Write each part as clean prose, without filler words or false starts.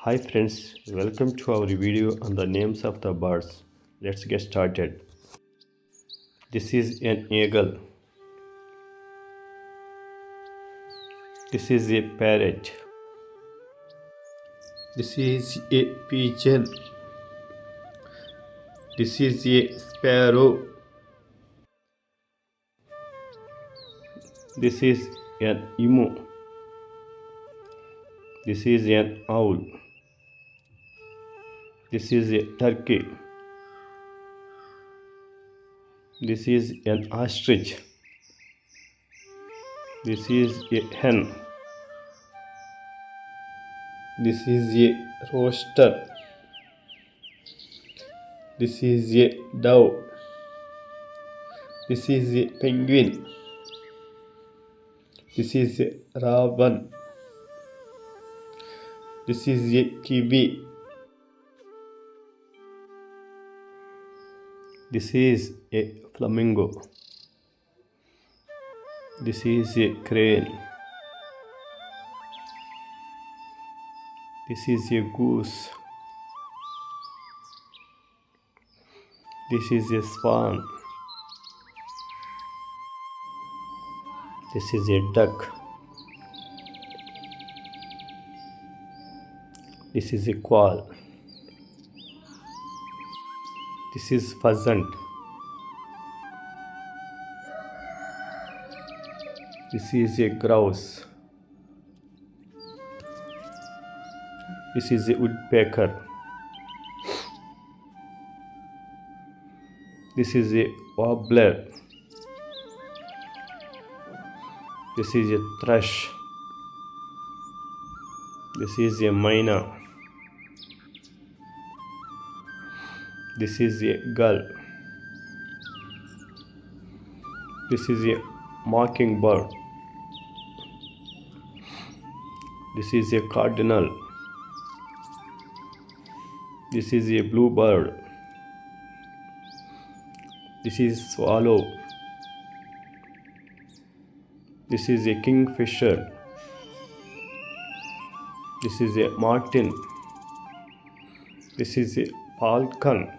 Hi friends, welcome to our video on the names of the birds. Let's get started. This is an eagle. This is a parrot. This is a pigeon. This is a sparrow. This is an emu. This is an owl. This is a turkey. This is an ostrich. This is a hen. This is a rooster. This is a dove. This is a penguin. This is a raven. This is a kiwi. This is a flamingo. This is a crane. This is a goose. This is a swan. This is a duck. This is a quail. This is pheasant. This is a grouse. This is a woodpecker. This is a warbler. This is a thrush. This is a myna. This is a gull. This is a mockingbird. This is a cardinal. This is a bluebird. This is swallow. This is a kingfisher. This is a martin. This is a falcon.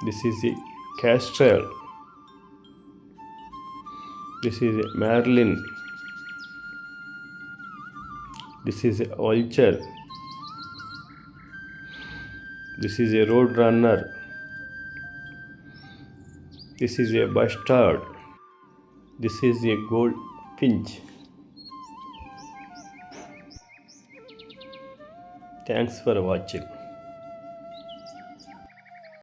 This is a kestrel. This is a merlin. This is a vulture. This is a roadrunner. This is a bustard. This is a goldfinch. Thanks for watching.